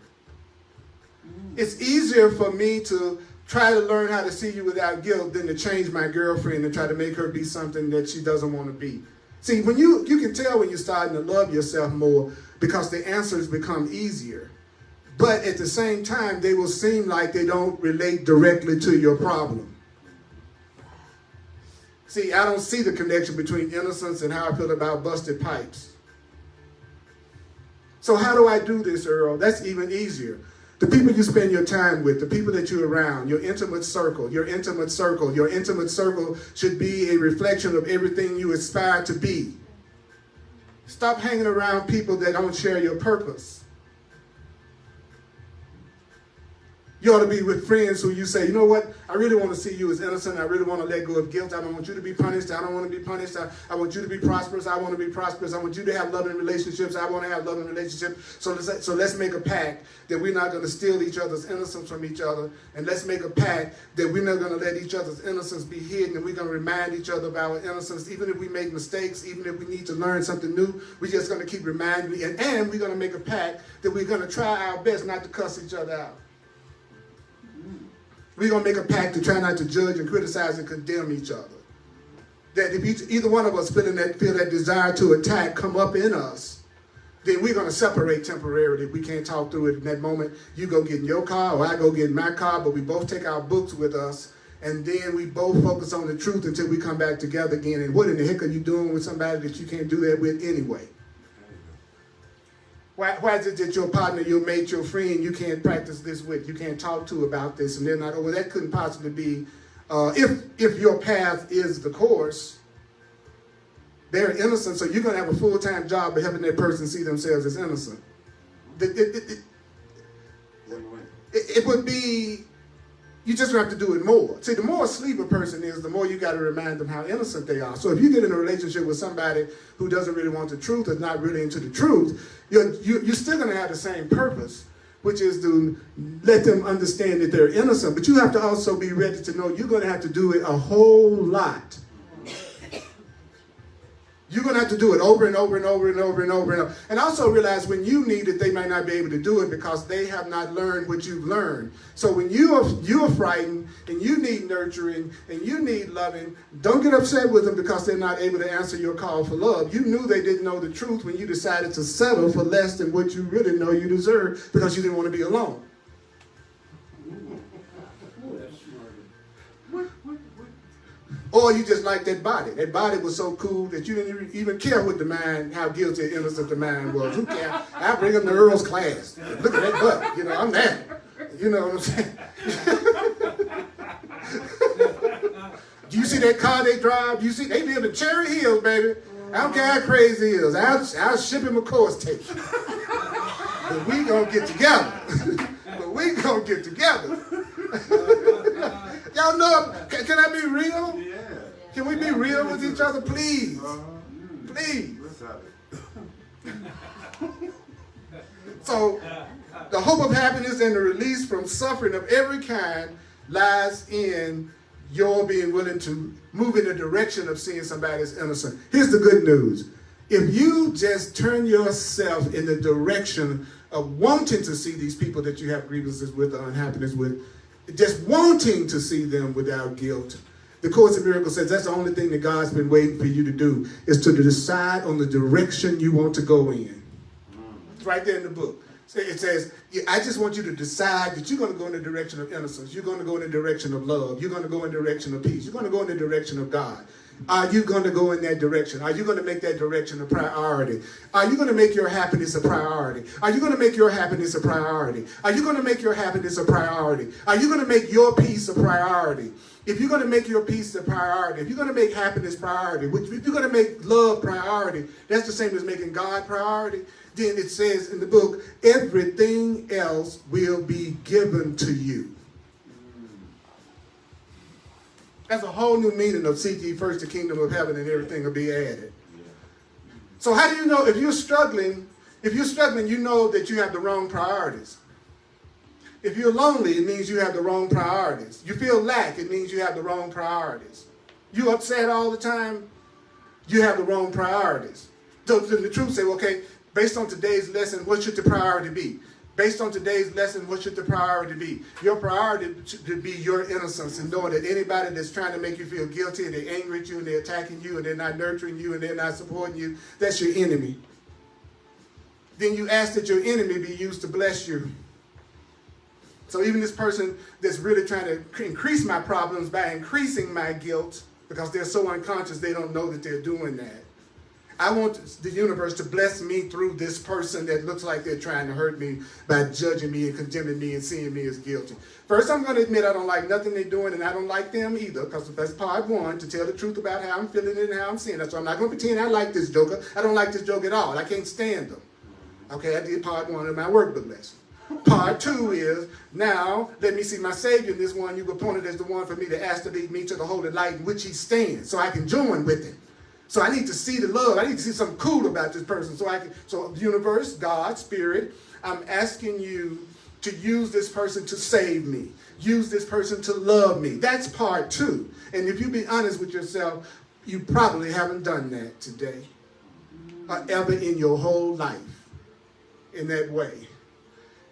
It's easier for me to try to learn how to see you without guilt than to change my girlfriend and try to make her be something that she doesn't want to be. See, when you can tell when you're starting to love yourself more because the answers become easier. But at the same time, they will seem like they don't relate directly to your problem. See, I don't see the connection between innocence and how I feel about busted pipes. So how do I do this, Earl? That's even easier. The people you spend your time with, the people that you're around, your intimate circle should be a reflection of everything you aspire to be. Stop hanging around people that don't share your purpose. You ought to be with friends who you say, you know what, I really want to see you as innocent. I really want to let go of guilt. I don't want you to be punished. I don't want to be punished. I want you to be prosperous. I want to be prosperous. I want you to have loving relationships. I want to have loving relationships. So let's make a pact that we're not going to steal each other's innocence from each other. And let's make a pact that we're not going to let each other's innocence be hidden. And we're going to remind each other of our innocence. Even if we make mistakes, even if we need to learn something new, we're just going to keep reminding you. And we're going to make a pact that we're going to try our best not to cuss each other out. We're going to make a pact to try not to judge and criticize and condemn each other. That if either one of us feel that desire to attack come up in us, then we're going to separate temporarily. We can't talk through it in that moment. You go get in your car or I go get in my car, but we both take our books with us, and then we both focus on the truth until we come back together again. And what in the heck are you doing with somebody that you can't do that with anyway? Why is it that your partner, your mate, your friend, you can't practice this with, you can't talk to about this, and they're not, well, that couldn't possibly be, if your path is the course, they're innocent, so you're going to have a full-time job of helping that person see themselves as innocent. It would be, you just have to do it more. See, the more asleep a person is, the more you got to remind them how innocent they are. So if you get in a relationship with somebody who doesn't really want the truth, or not really into the truth, you're still going to have the same purpose, which is to let them understand that they're innocent. But you have to also be ready to know you're going to have to do it a whole lot. You're going to have to do it over and over and over and over and over and over. And also realize when you need it, they might not be able to do it because they have not learned what you've learned. So when you're frightened and you need nurturing and you need loving, don't get upset with them because they're not able to answer your call for love. You knew they didn't know the truth when you decided to settle for less than what you really know you deserve because you didn't want to be alone. Or you just like that body. That body was so cool that you didn't even care what the mind, how guilty or innocent the mind was. Who cares? I bring them to Earl's class. Look at that butt. You know, I'm that. You know what I'm saying? Do you see that car they drive? You see, they live in Cherry Hills, baby. I don't care how crazy he is. I'll ship him a course tape. But we gonna get together. Y'all know, can I be real? Yeah. Can we be real with each other, please? Please. So, the hope of happiness and the release from suffering of every kind lies in your being willing to move in the direction of seeing somebody as innocent. Here's the good news. If you just turn yourself in the direction of wanting to see these people that you have grievances with or unhappiness with, just wanting to see them without guilt, the Course in Miracles says that's the only thing that God's been waiting for you to do, is to decide on the direction you want to go in. It's right there in the book. It says, I just want you to decide that you're going to go in the direction of innocence. You're going to go in the direction of love. You're going to go in the direction of peace. You're going to go in the direction of God. Are you going to go in that direction? Are you going to make that direction a priority? Are you going to make your happiness a priority? Are you going to make your happiness a priority? Are you going to make your happiness a priority? Are you going to make your peace a priority? If you're going to make your peace a priority, if you're going to make happiness priority, if you're going to make love priority, that's the same as making God priority. Then it says in the book, everything else will be given to you. That's a whole new meaning of seek ye first the kingdom of heaven and everything will be added. So how do you know if you're struggling, you know that you have the wrong priorities. If you're lonely, it means you have the wrong priorities. You feel lack, it means you have the wrong priorities. You upset all the time, you have the wrong priorities. So the truth say, okay, based on today's lesson, what should the priority be? Based on today's lesson, what should the priority be? Your priority should be your innocence and knowing that anybody that's trying to make you feel guilty and they're angry at you and they're attacking you and they're not nurturing you and they're not supporting you, that's your enemy. Then you ask that your enemy be used to bless you. So even this person that's really trying to increase my problems by increasing my guilt because they're so unconscious they don't know that they're doing that. I want the universe to bless me through this person that looks like they're trying to hurt me by judging me and condemning me and seeing me as guilty. First, I'm going to admit I don't like nothing they're doing, and I don't like them either, because that's part one, to tell the truth about how I'm feeling and how I'm seeing it. So I'm not going to pretend I like this joker. I don't like this joke at all. I can't stand them. Okay, I did part one of my workbook lesson. Part two is, now let me see my Savior in this one. You've appointed as the one for me to ask to lead me to the holy light in which he stands, so I can join with him. So I need to see the love. I need to see something cool about this person. So the universe, God, Spirit, I'm asking you to use this person to save me. Use this person to love me. That's part two. And if you be honest with yourself, you probably haven't done that today or ever in your whole life in that way.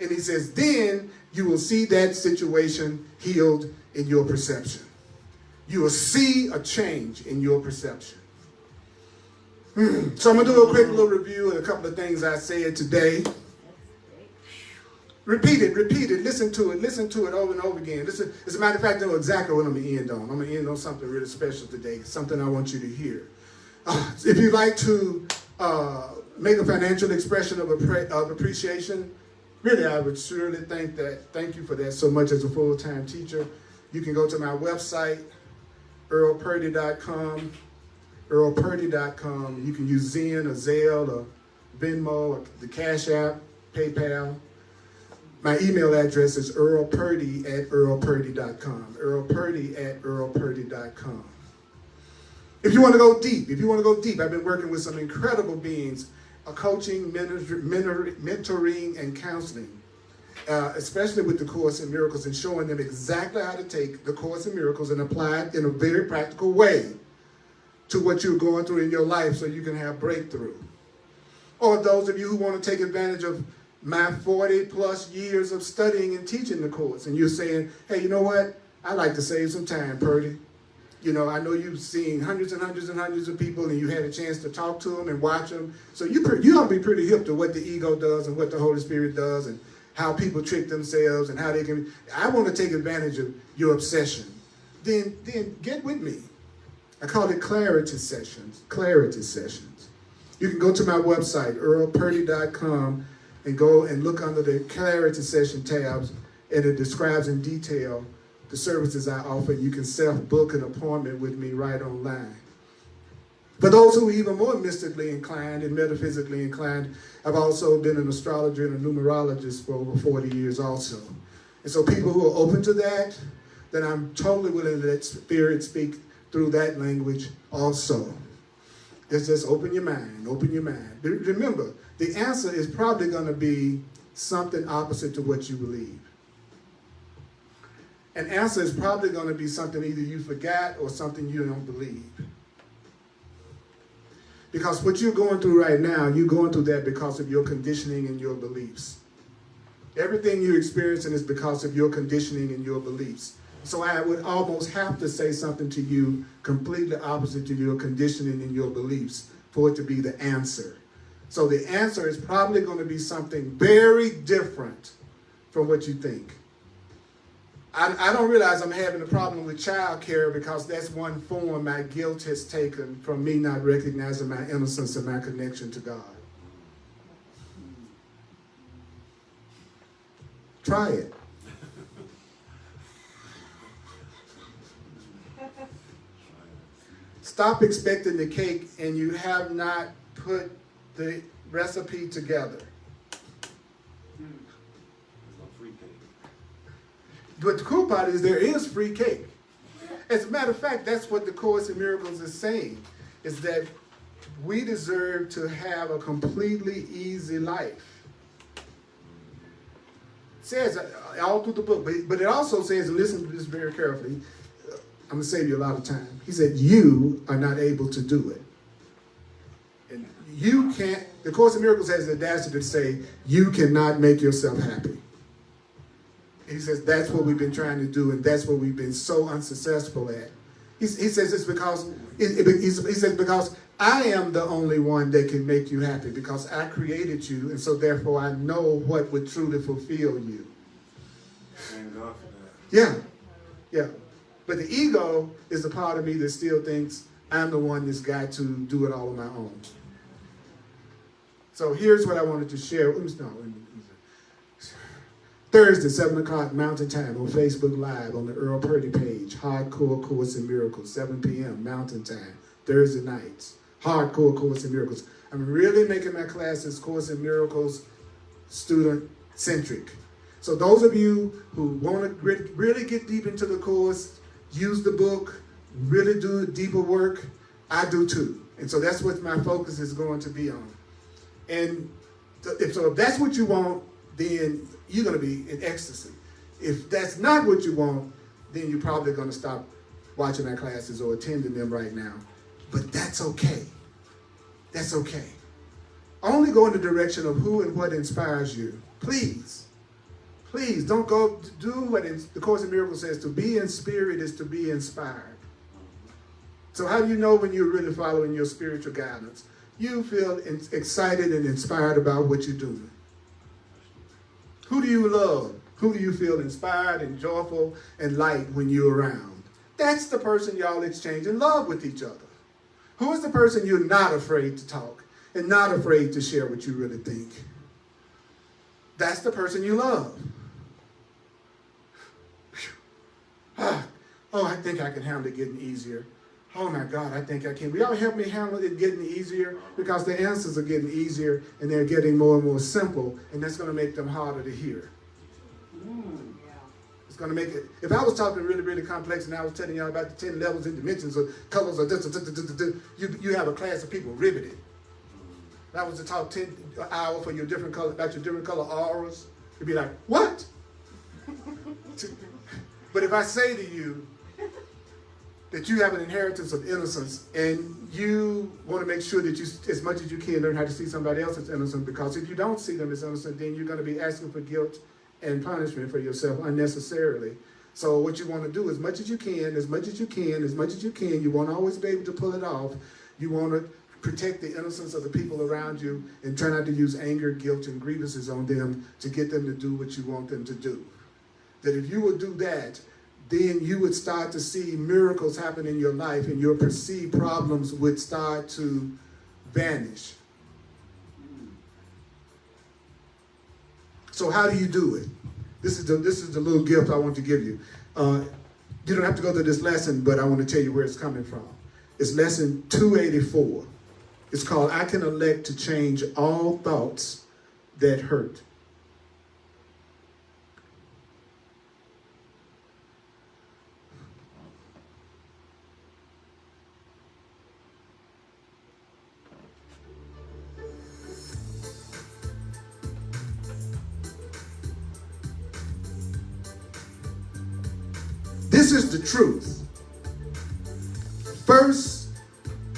And he says, then you will see that situation healed in your perception. You will see a change in your perception. So I'm going to do a quick little review of a couple of things I said today. Repeat it, listen to it over and over again. Listen, as a matter of fact, I know exactly what I'm going to end on. I'm going to end on something really special today, something I want you to hear. If you'd like to make a financial expression of appreciation, really, I would surely thank you for that so much as a full-time teacher. You can go to my website, earlpurdy.com, earlpurdy.com. You can use Zen or Zelle or Venmo or the Cash App, PayPal. My email address is earlpurdy@earlpurdy.com, earlpurdy@earlpurdy.com. If you want to go deep, I've been working with some incredible beings, coaching, mentoring, and counseling, especially with the Course in Miracles, and showing them exactly how to take the Course in Miracles and apply it in a very practical way to what you're going through in your life so you can have breakthrough. Or those of you who want to take advantage of my 40 plus years of studying and teaching the Course, and you're saying, hey, you know what? I like to save some time, Purdy. You know, I know you've seen hundreds and hundreds and hundreds of people, and you had a chance to talk to them and watch them. So you ought to be pretty hip to what the ego does and what the Holy Spirit does and how people trick themselves and how they can. I want to take advantage of your obsession. Then get with me. I call it clarity sessions. Clarity sessions. You can go to my website, earlpurdy.com, and go and look under the clarity session tabs, and it describes in detail the services I offer. You can self-book an appointment with me right online. For those who are even more mystically inclined and metaphysically inclined, I've also been an astrologer and a numerologist for over 40 years also. And so people who are open to that, then I'm totally willing to let Spirit speak through that language also. It's just open your mind, open your mind. Remember, the answer is probably going to be something opposite to what you believe. An answer is probably going to be something either you forgot or something you don't believe. Because what you're going through right now, you're going through that because of your conditioning and your beliefs. Everything you're experiencing is because of your conditioning and your beliefs. So I would almost have to say something to you completely opposite to your conditioning and your beliefs for it to be the answer. So the answer is probably going to be something very different from what you think. I don't realize I'm having a problem with child care because that's one form my guilt has taken from me not recognizing my innocence and my connection to God. Try it. Stop expecting the cake and you have not put the recipe together. But the cool part is there is free cake. As a matter of fact, that's what the Course in Miracles is saying, is that we deserve to have a completely easy life. It says all through the book, but it also says, and listen to this very carefully, I'm going to save you a lot of time. He said, you are not able to do it. And you can't, the Course in Miracles has the audacity to say, you cannot make yourself happy. He says that's what we've been trying to do, and that's what we've been so unsuccessful at. He says it's because he says because I am the only one that can make you happy because I created you, and so therefore I know what would truly fulfill you. Thank God for that. Yeah. But the ego is the part of me that still thinks I'm the one that's got to do it all on my own. So here's what I wanted to share. Thursday, 7 o'clock Mountain Time on Facebook Live on the Earl Purdy page. Hardcore Course in Miracles, 7 p.m. Mountain Time, Thursday nights. Hardcore Course in Miracles. I'm really making my classes Course in Miracles student-centric. So those of you who want to really get deep into the Course, use the book, really do deeper work, I do too. And so that's what my focus is going to be on. And if that's what you want, then you're going to be in ecstasy. If that's not what you want, then you're probably going to stop watching our classes or attending them right now. But that's okay. That's okay. Only go in the direction of who and what inspires you. Please. Please don't go do what the Course in Miracles says. To be in spirit is to be inspired. So how do you know when you're really following your spiritual guidance? You feel excited and inspired about what you're doing. Who do you love? Who do you feel inspired and joyful and light when you're around? That's the person y'all exchange in love with each other. Who is the person you're not afraid to talk and not afraid to share what you really think? That's the person you love. Oh, I think I can handle it getting easier. Oh my God, I think I can. Will y'all help me handle it getting easier? Because the answers are getting easier and they're getting more and more simple, and that's going to make them harder to hear. It's going to make it. If I was talking really, really complex and I was telling y'all about the 10 levels and dimensions of colors or this, you have a class of people riveted. If I was to talk 10 hours for your different color, about your different color auras, you'd be like, what? But if I say to you that you have an inheritance of innocence and you want to make sure that you, as much as you can, learn how to see somebody else as innocent, because if you don't see them as innocent, then you're going to be asking for guilt and punishment for yourself unnecessarily. So what you want to do, as much as you can, you won't always be able to pull it off. You want to protect the innocence of the people around you and try not to use anger, guilt, and grievances on them to get them to do what you want them to do. That if you would do that, then you would start to see miracles happen in your life and your perceived problems would start to vanish. So how do you do it? This is the little gift I want to give you. You don't have to go to this lesson, but I want to tell you where it's coming from. It's lesson 284. It's called, I Can Elect to Change All Thoughts That Hurt. This is the truth.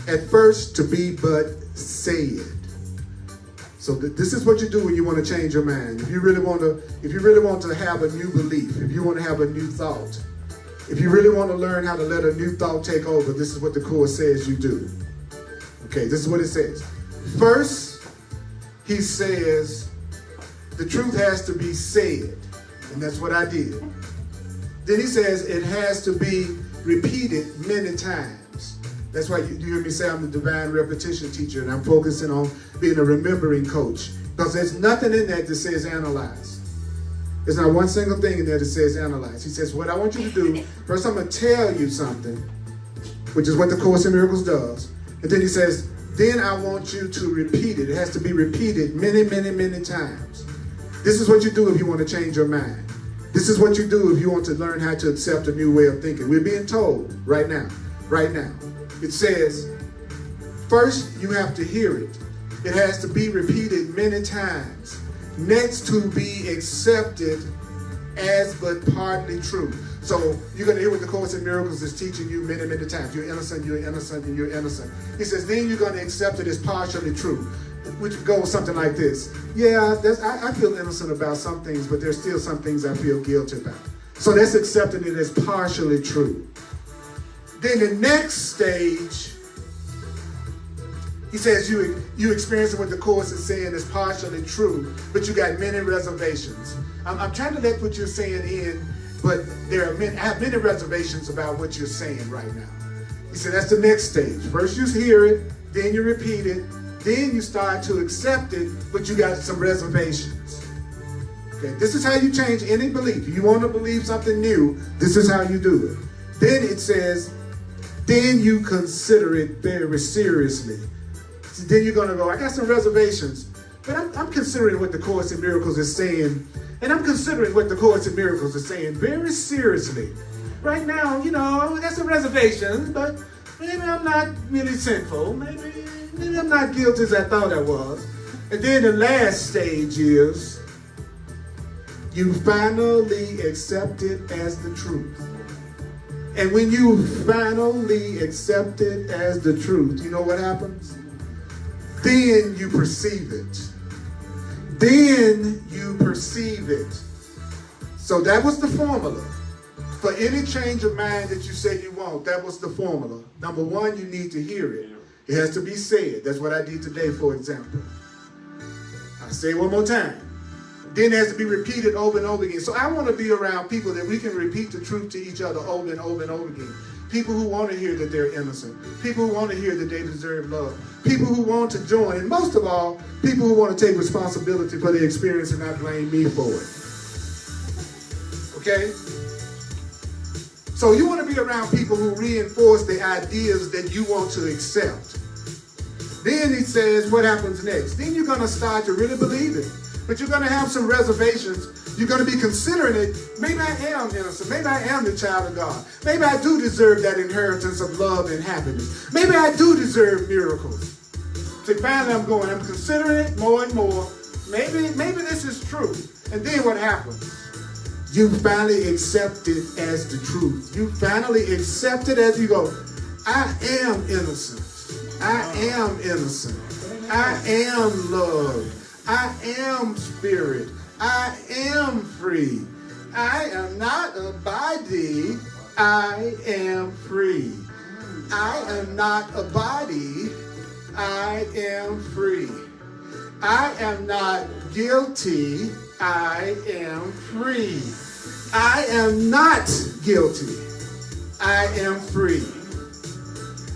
At first to be but said. So this is what you do when you want to change your mind. If you really want to have a new belief, if you want to have a new thought, if you really want to learn how to let a new thought take over, this is what the Course says you do. Okay, this is what it says. First, he says, the truth has to be said. And that's what I did. Then he says it has to be repeated many times. That's why you hear me say I'm the divine repetition teacher and I'm focusing on being a remembering coach. Because there's nothing in that says analyze. There's not one single thing in there that says analyze. He says, what I want you to do, first I'm going to tell you something, which is what the Course in Miracles does. And then he says, then I want you to repeat it. It has to be repeated many, many, many times. This is what you do if you want to change your mind. This is what you do if you want to learn how to accept a new way of thinking. We're being told right now. It says, first you have to hear it. It has to be repeated many times. Next, to be accepted as but partly true. So you're going to hear what the Course in Miracles is teaching you many, many times. You're innocent, you're innocent, and you're innocent. He says, then you're going to accept it as partially true, which goes something like this. Yeah, I feel innocent about some things, but there's still some things I feel guilty about. So that's accepting it as partially true. Then the next stage, he says you experiencing what the Course is saying is partially true, but you got many reservations. I'm trying to let what you're saying in, but I have many reservations about what you're saying right now. He said that's the next stage. First you hear it, then you repeat it, then you start to accept it, but you got some reservations. Okay, this is how you change any belief. If you want to believe something new, this is how you do it. Then it says, then you consider it very seriously. So then you're going to go, I got some reservations, but I'm considering what the Course in Miracles is saying, and I'm considering what the Course in Miracles is saying very seriously. Right now, I got some reservations, but maybe I'm not really sinful. Maybe I'm not guilty as I thought I was. And then the last stage is you finally accept it as the truth. And when you finally accept it as the truth, you know what happens? Then you perceive it. Then you perceive it. So that was the formula. For any change of mind that you say you want, that was the formula. Number one, you need to hear it. It has to be said. That's what I did today, for example. I'll say it one more time. Then it has to be repeated over and over again. So I want to be around people that we can repeat the truth to each other over and over and over again. People who want to hear that they're innocent. People who want to hear that they deserve love. People who want to join. And most of all, people who want to take responsibility for their experience and not blame me for it. Okay? So you want to be around people who reinforce the ideas that you want to accept. Then he says, what happens next? Then you're going to start to really believe it. But you're going to have some reservations. You're going to be considering it. Maybe I am innocent. Maybe I am the child of God. Maybe I do deserve that inheritance of love and happiness. Maybe I do deserve miracles. So finally I'm considering it more and more. Maybe this is true. And then what happens? You finally accept it as the truth. You finally accept it as you go, I am innocent. I am innocent. I am love. I am spirit. I am free. I am not a body. I am free. I am not a body. I am free. I am not guilty. I am free. I am not guilty. I am free.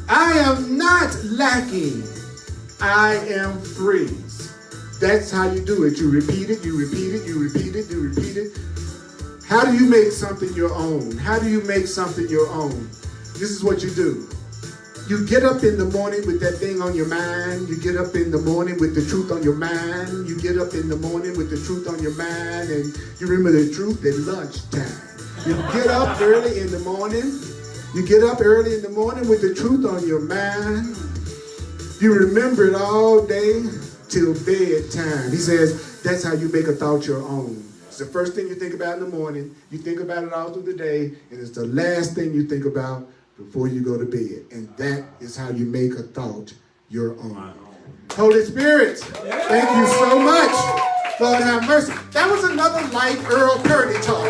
I am not lacking. I am free. That's how you do it. You repeat it, you repeat it, you repeat it, you repeat it. How do you make something your own? How do you make something your own? This is what you do. You get up in the morning with that thing on your mind. You get up in the morning with the truth on your mind. You get up in the morning with the truth on your mind, and you remember the truth at lunchtime. You get up early in the morning. You get up early in the morning with the truth on your mind. You remember it all day till bedtime. He says that's how you make a thought your own. It's the first thing you think about in the morning. You think about it all through the day, and it's the last thing you think about before you go to bed. And that is how you make a thought your own. Holy Spirit, thank you so much. Lord have mercy. That was another light Earl Purdy talk.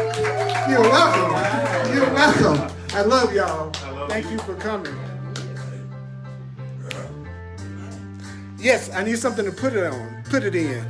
You're welcome. You're welcome. I love y'all. Thank you for coming. Yes, I need something to put it on. Put it in.